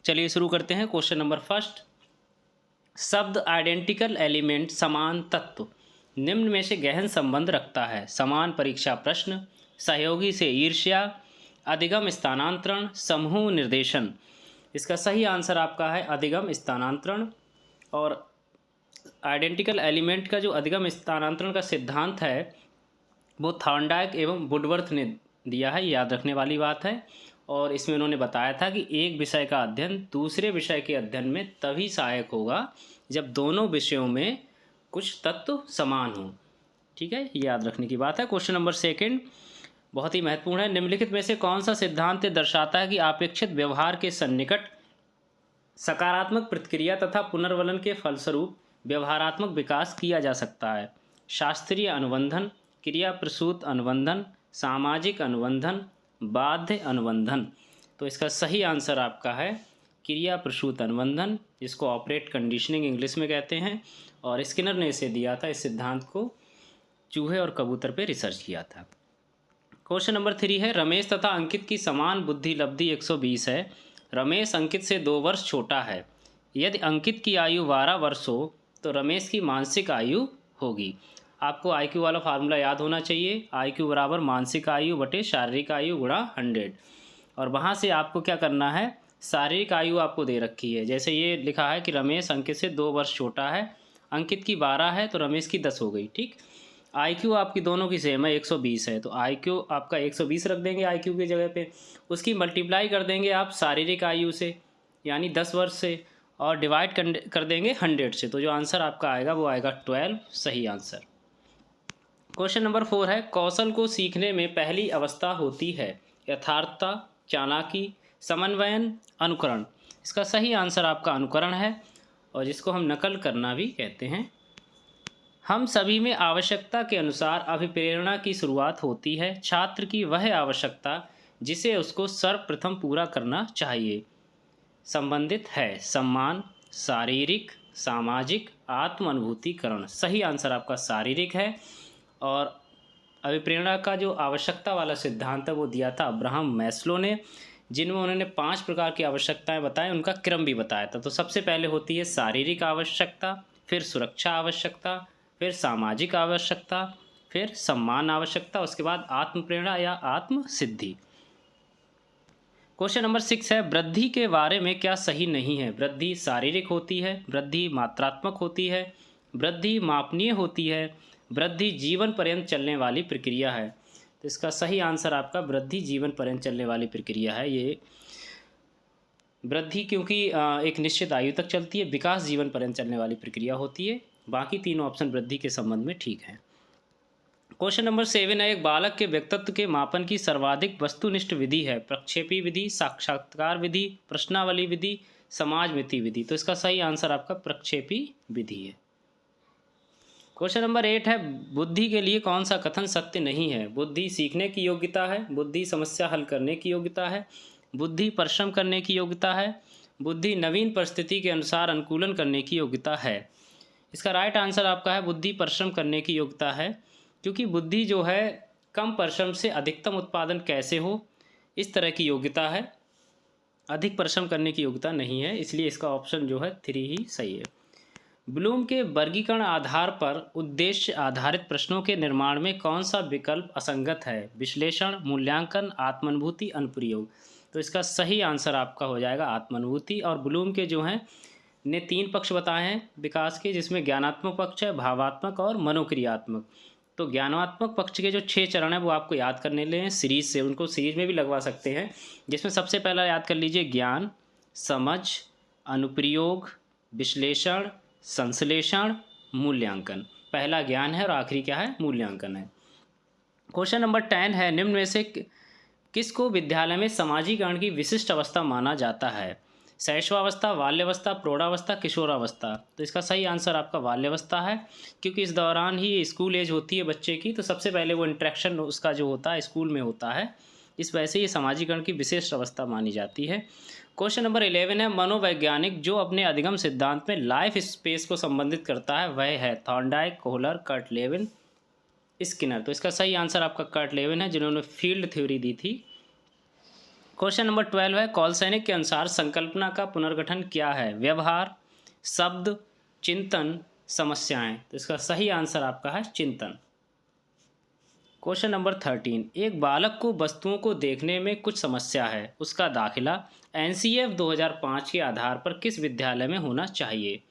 चलिए शुरू करते हैं। क्वेश्चन नंबर फर्स्ट, शब्द आइडेंटिकल एलिमेंट समान तत्व निम्न में से गहन संबंध रखता है। समान परीक्षा प्रश्न, सहयोगी से ईर्ष्या, अधिगम स्थानांतरण, समूह निर्देशन। इसका सही आंसर आपका है अधिगम स्थानांतरण। और आइडेंटिकल एलिमेंट का जो अधिगम स्थानांतरण का सिद्धांत है वो थॉर्नडाइक एवं वुडवर्थ ने दिया है, याद रखने वाली बात है। और इसमें उन्होंने बताया था कि एक विषय का अध्ययन दूसरे विषय के अध्ययन में तभी सहायक होगा जब दोनों विषयों में कुछ तत्व समान हो। ठीक है, ये याद रखने की बात है। क्वेश्चन नंबर सेकंड बहुत ही महत्वपूर्ण है। निम्नलिखित में से कौन सा सिद्धांत दर्शाता है कि अपेक्षित व्यवहार के सन्निकट सकारात्मक प्रतिक्रिया तथा पुनर्वलन के फलस्वरूप व्यवहारात्मक विकास किया जा सकता है। शास्त्रीय अनुबंधन, क्रिया प्रसूत अनुबंधन, सामाजिक अनुबंधन, बाध्य अनुबंधन। तो इसका सही आंसर आपका है क्रिया प्रसूत अनुबंधन, जिसको ऑपरेट कंडीशनिंग इंग्लिश में कहते हैं। और स्किनर ने इसे दिया था, इस सिद्धांत को चूहे और कबूतर पे रिसर्च किया था। क्वेश्चन नंबर 3 है, रमेश तथा अंकित की समान बुद्धि लब्धि 120 है। रमेश अंकित से 2 वर्ष छोटा है। यदि अंकित की आयु 12 वर्ष हो तो रमेश की मानसिक आयु होगी। आपको आईक्यू वाला फार्मूला याद होना चाहिए, आईक्यू बराबर मानसिक आयु बटे शारीरिक आयु गुणा 100। और वहाँ से आपको क्या करना है, शारीरिक आयु आपको दे रखी है। जैसे ये लिखा है कि रमेश अंकित से 2 वर्ष छोटा है, अंकित की 12 है तो रमेश की 10 हो गई। ठीक, आईक्यू आपकी दोनों की सेम है, 120 है, तो आईक्यू आपका 120 रख देंगे आईक्यू की जगह पे। उसकी मल्टीप्लाई कर देंगे आप शारीरिक आयु से यानी 10 वर्ष से, और डिवाइड कर देंगे 100 से। तो जो आंसर आपका आएगा वो आएगा 12, सही आंसर। क्वेश्चन नंबर 4 है, कौशल को सीखने में पहली अवस्था होती है यथार्थता, चालाकी, समन्वयन, अनुकरण। इसका सही आंसर आपका अनुकरण है, और जिसको हम नकल करना भी कहते हैं। हम सभी में आवश्यकता के अनुसार अभिप्रेरणा की शुरुआत होती है। छात्र की वह आवश्यकता जिसे उसको सर्वप्रथम पूरा करना चाहिए संबंधित है सम्मान, शारीरिक, सामाजिक, आत्म अनुभूतिकरण। सही आंसर आपका शारीरिक है। और अभिप्रेरणा का जो आवश्यकता वाला सिद्धांत है वो दिया था अब्राहम मैस्लो ने, जिनमें उन्होंने 5 प्रकार की आवश्यकताएं बताएं, उनका क्रम भी बताया था। तो सबसे पहले होती है शारीरिक आवश्यकता, फिर सुरक्षा आवश्यकता, फिर सामाजिक आवश्यकता, फिर सम्मान आवश्यकता, उसके बाद आत्म प्रेरणा या आत्म सिद्धि। क्वेश्चन नंबर 6 है, वृद्धि के बारे में क्या सही नहीं है। वृद्धि शारीरिक होती है, वृद्धि मात्रात्मक होती है, वृद्धि मापनीय होती है, वृद्धि जीवन पर्यंत चलने वाली प्रक्रिया है। तो इसका सही आंसर आपका वृद्धि जीवन पर्यंत चलने वाली प्रक्रिया है। ये वृद्धि क्योंकि एक निश्चित आयु तक चलती है, विकास जीवन पर्यंत चलने वाली प्रक्रिया होती है। बाकी तीनों ऑप्शन वृद्धि के संबंध में ठीक हैं। क्वेश्चन नंबर 7 है, एक बालक के व्यक्तित्व के मापन की सर्वाधिक वस्तुनिष्ठ विधि है प्रक्षेपी विधि, साक्षात्कार विधि, प्रश्नावली विधि, समाज मिति विधि। तो इसका सही आंसर आपका प्रक्षेपी विधि है। क्वेश्चन नंबर 8 है, बुद्धि के लिए कौन सा कथन सत्य नहीं है। बुद्धि सीखने की योग्यता है, बुद्धि समस्या हल करने की योग्यता है, बुद्धि परिश्रम करने की योग्यता है, बुद्धि नवीन परिस्थिति के अनुसार अनुकूलन करने की योग्यता है। इसका राइट आंसर आपका है बुद्धि परिश्रम करने की योग्यता है, क्योंकि बुद्धि जो है कम परिश्रम से अधिकतम उत्पादन कैसे हो इस तरह की योग्यता है, अधिक परिश्रम करने की योग्यता नहीं है। इसलिए इसका ऑप्शन जो है 3 ही सही है। ब्लूम के वर्गीकरण आधार पर उद्देश्य आधारित प्रश्नों के निर्माण में कौन सा विकल्प असंगत है। विश्लेषण, मूल्यांकन, आत्मानुभूति, अनुप्रयोग। तो इसका सही आंसर आपका हो जाएगा आत्मानुभूति। और ब्लूम के जो हैं ने 3 पक्ष बताए हैं विकास के, जिसमें ज्ञानात्मक पक्ष है, भावात्मक और मनोक्रियात्मक। तो ज्ञानात्मक पक्ष के जो 6 चरण हैं वो आपको याद करने लें सीरीज से, उनको सीरीज में भी लगवा सकते हैं। जिसमें सबसे पहला याद कर लीजिए ज्ञान, समझ, अनुप्रयोग, विश्लेषण, संश्लेषण, मूल्यांकन। पहला ज्ञान है और आखिरी क्या है, मूल्यांकन है। क्वेश्चन नंबर 10 है, निम्न में से किसको विद्यालय में समाजीकरण की विशिष्ट अवस्था माना जाता है। शैशवावस्था, बाल्यावस्था, प्रौढ़ावस्था, किशोरावस्था। तो इसका सही आंसर आपका बाल्यावस्था है, क्योंकि इस दौरान ही स्कूल एज होती है बच्चे की, तो सबसे पहले वो इंट्रैक्शन उसका जो होता है स्कूल में होता है। इस वजह से ये समाजीकरण की विशिष्ट अवस्था मानी जाती है। क्वेश्चन नंबर 11 है, मनोवैज्ञानिक जो अपने अधिगम सिद्धांत में लाइफ स्पेस को संबंधित करता है वह है Thorndike, Kohler, Kurt Lewin, Skinner. तो इसका सही आंसर आपका कर्ट लेविन है, जिन्होंने फील्ड थ्योरी दी थी। क्वेश्चन नंबर 12 है, कॉलसैनिक के अनुसार संकल्पना का पुनर्गठन क्या है? व्यवहार, शब्द, चिंतन, समस्याएं। तो इसका सही आंसर आपका है चिंतन। क्वेश्चन नंबर 13, एक बालक को वस्तुओं को देखने में कुछ समस्या है, उसका दाखिला एनसीएफ 2005 के आधार पर किस विद्यालय में होना चाहिए?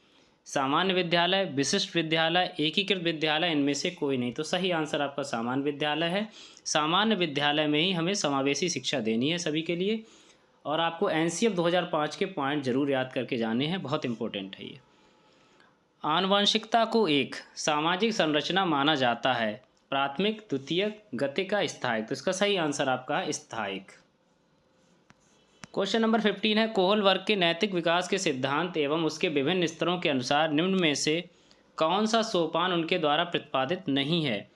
सामान्य विद्यालय, विशिष्ट विद्यालय, एकीकृत विद्यालय, इनमें से कोई नहीं। तो सही आंसर आपका सामान्य विद्यालय है। सामान्य विद्यालय में ही हमें समावेशी शिक्षा देनी है सभी के लिए। और आपको एनसीएफ 2005 के पॉइंट जरूर याद करके जाने हैं, बहुत इंपॉर्टेंट है ये। आनुवंशिकता को एक सामाजिक संरचना माना जाता है, प्राथमिक, द्वितीयक, गतिक, स्थायिक। तो इसका सही आंसर आपका है स्थायिक। क्वेश्चन नंबर 15 है, कोहल वर्ग के नैतिक विकास के सिद्धांत एवं उसके विभिन्न स्तरों के अनुसार निम्न में से कौन सा सोपान उनके द्वारा प्रतिपादित नहीं है?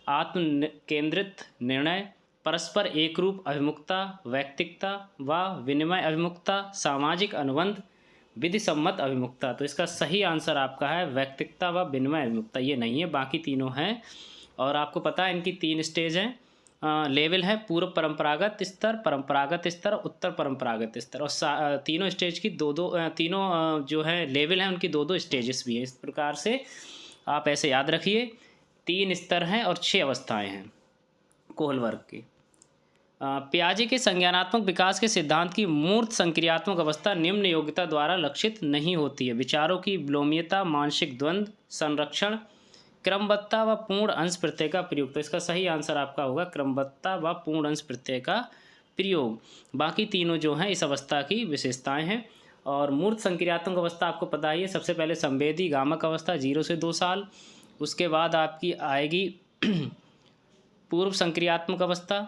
आत्म केंद्रित निर्णय, परस्पर एकरूप अभिमुखता, वैयक्तिकता व विनिमय अभिमुखता, सामाजिक अनुबंध, विधि सम्मत अभिमुखता। तो इसका सही आंसर आपका है वैयक्तिकता व विनिमय अभिमुखता। ये नहीं है, बाकी तीनों हैं। और आपको पता है इनकी 3 स्टेज हैं, लेवल है पूर्व परंपरागत स्तर, उत्तर परंपरागत स्तर। और तीनों स्टेज की तीनों जो है लेवल हैं उनकी 2-2 स्टेजेस भी हैं। इस प्रकार से आप ऐसे याद रखिए, 3 स्तर हैं और 6 अवस्थाएं हैं कोहल वर्ग की। पियाजे के संज्ञानात्मक विकास के सिद्धांत की मूर्त संक्रियात्मक अवस्था निम्न योग्यता द्वारा लक्षित नहीं होती है? विचारों की विलोम्यता, मानसिक द्वंद्व, संरक्षण, क्रमबद्धता व पूर्ण अंश प्रत्यय का प्रयोग। तो इसका सही आंसर आपका होगा क्रमबद्धता व पूर्ण अंश प्रत्यय का प्रयोग। बाकी तीनों जो हैं इस अवस्था की विशेषताएं हैं। और मूर्त संक्रियात्मक अवस्था आपको पता ही है, सबसे पहले संवेदी गामक अवस्था 0 से 2 साल, उसके बाद आपकी आएगी पूर्व संक्रियात्मक अवस्था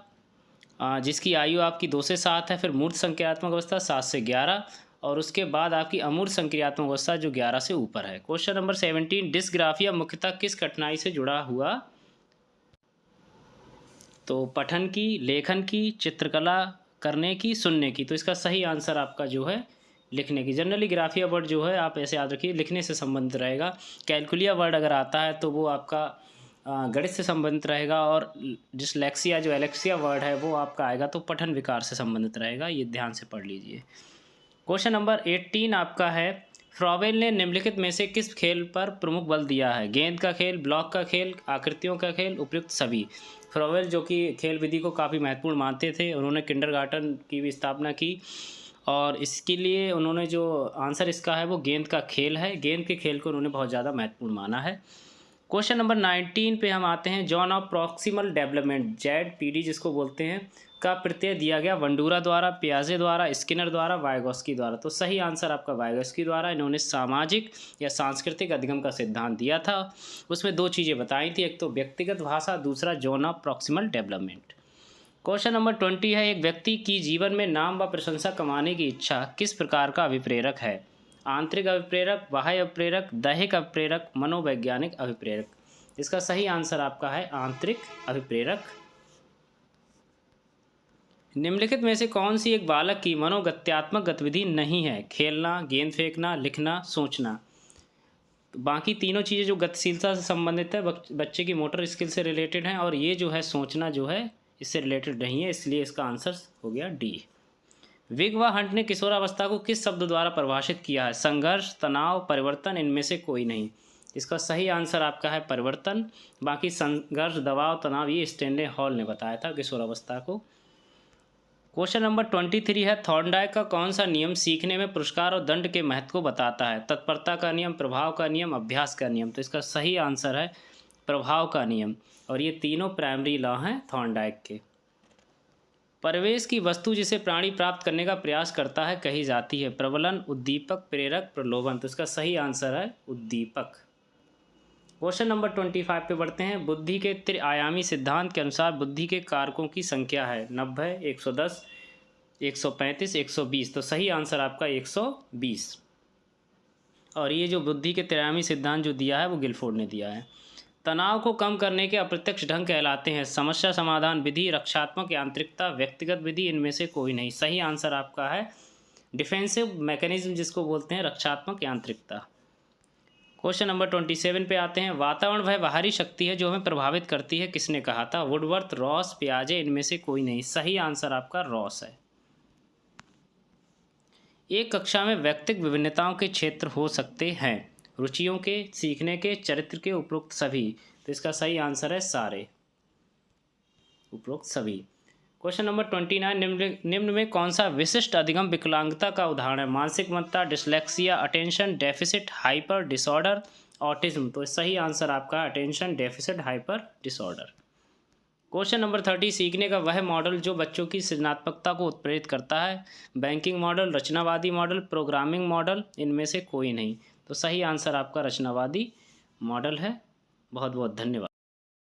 जिसकी आयु आपकी 2 से 7 है, फिर मूर्त संक्रियात्मक अवस्था 7 से 11, और उसके बाद आपकी अमूर्त संक्रियात्मक अवस्था जो 11 से ऊपर है। क्वेश्चन नंबर 17, डिस्ग्राफिया मुख्यतः किस कठिनाई से जुड़ा हुआ? तो पठन की, लेखन की, चित्रकला करने की, सुनने की। तो इसका सही आंसर आपका जो है लिखने की। जनरली ग्राफिया वर्ड जो है आप ऐसे याद रखिए लिखने से संबंधित रहेगा। कैलकुलिया वर्ड अगर आता है तो वो आपका गणित से संबंधित रहेगा, और डिसलेक्सिया जो एलेक्सिया वर्ड है वो आपका आएगा तो पठन विकार से संबंधित रहेगा। ये ध्यान से पढ़ लीजिए। क्वेश्चन नंबर 18 आपका है, फ्रॉवेल ने निम्नलिखित में से किस खेल पर प्रमुख बल दिया है? गेंद का खेल, ब्लॉक का खेल, आकृतियों का खेल, उपयुक्त सभी। फ्रॉवेल जो कि खेल विधि को काफ़ी महत्वपूर्ण मानते थे, उन्होंने किंडरगार्टन की भी स्थापना की, और इसके लिए उन्होंने जो आंसर इसका है वो गेंद का खेल है। गेंद के खेल को उन्होंने बहुत ज़्यादा महत्वपूर्ण माना है। क्वेश्चन नंबर 19 पे हम आते हैं, John of proximal development ZPD जिसको बोलते हैं का प्रत्यय दिया गया वंडूरा द्वारा, पियाजे द्वारा, स्किनर द्वारा, वाइगोस्की द्वारा। तो सही आंसर आपका वाइगोस्की द्वारा। इन्होंने सामाजिक या सांस्कृतिक अधिगम का सिद्धांत दिया था। उसमें 2 चीज़ें बताई थी, एक तो व्यक्तिगत भाषा, दूसरा John of proximal development. Question number 20 है, एक व्यक्ति की जीवन में नाम व प्रशंसा कमाने की इच्छा किस प्रकार का अभिप्रेरक है? आंतरिक अभिप्रेरक, बाह्य अभिप्रेरक, दैहिक अभिप्रेरक, मनोवैज्ञानिक अभिप्रेरक। इसका सही आंसर आपका है आंतरिक अभिप्रेरक। निम्नलिखित में से कौन सी एक बालक की मनोगत्यात्मक गतिविधि नहीं है? खेलना, गेंद फेंकना, लिखना, सोचना। तो बाकी तीनों चीज़ें जो गतिशीलता से संबंधित है, बच्चे की मोटर स्किल से रिलेटेड हैं, और ये जो है सोचना जो है इससे रिलेटेड नहीं है, इसलिए इसका आंसर हो गया डी। विग व हंट ने किशोरावस्था को किस शब्द द्वारा परिभाषित किया है? संघर्ष, तनाव, परिवर्तन, इनमें से कोई नहीं। इसका सही आंसर आपका है परिवर्तन। बाकी संघर्ष, दबाव, तनाव ये स्टैनले हॉल ने बताया था किशोरावस्था को। क्वेश्चन नंबर 23 है, थॉर्नडाइक का कौन सा नियम सीखने में पुरस्कार और दंड के महत्व को बताता है? तत्परता का नियम, प्रभाव का नियम, अभ्यास का नियम। तो इसका सही आंसर है प्रभाव का नियम, और ये तीनों प्राइमरी लॉ हैं थॉर्नडाइक के। परिवेश की वस्तु जिसे प्राणी प्राप्त करने का प्रयास करता है कही जाती है? प्रबलन, उद्दीपक, प्रेरक, प्रलोभन। तो इसका सही आंसर है उद्दीपक। क्वेश्चन नंबर 25 पे बढ़ते हैं, बुद्धि के त्रिआयामी सिद्धांत के अनुसार बुद्धि के कारकों की संख्या है 90, 110, 135, 120। तो सही आंसर आपका 120। और ये जो बुद्धि के त्रिआयामी सिद्धांत जो दिया है वो गिलफोर्ड ने दिया है। तनाव को कम करने के अप्रत्यक्ष ढंग कहलाते हैं? समस्या समाधान विधि, रक्षात्मक यांत्रिकता, व्यक्तिगत विधि, इनमें से कोई नहीं। सही आंसर आपका है डिफेंसिव मैकेनिज्म जिसको बोलते हैं रक्षात्मक यांत्रिकता। क्वेश्चन नंबर 27 पे आते हैं, वातावरण वह बाहरी शक्ति है जो हमें प्रभावित करती है, किसने कहा था? वुडवर्थ, रॉस, पियाजे, इनमें से कोई नहीं। सही आंसर आपका रॉस है। एक कक्षा में व्यक्तिगत विभिन्नताओं के क्षेत्र हो सकते हैं, रुचियों के, सीखने के, चरित्र के, उपरोक्त सभी। तो इसका सही आंसर है सारे, उपरोक्त सभी। क्वेश्चन नंबर 29, निम्न में कौन सा विशिष्ट अधिगम विकलांगता का उदाहरण है? मानसिक मंदता, dyslexia, attention deficit hyper disorder, autism. तो सही आंसर आपका attention deficit hyper disorder. Question number 30, सीखने का वह मॉडल जो बच्चों की सृजनात्मकता को उत्प्रेरित करता है? बैंकिंग मॉडल, रचनावादी मॉडल, प्रोग्रामिंग मॉडल, इनमें से कोई नहीं। तो सही आंसर आपका रचनावादी मॉडल है। बहुत बहुत धन्यवाद।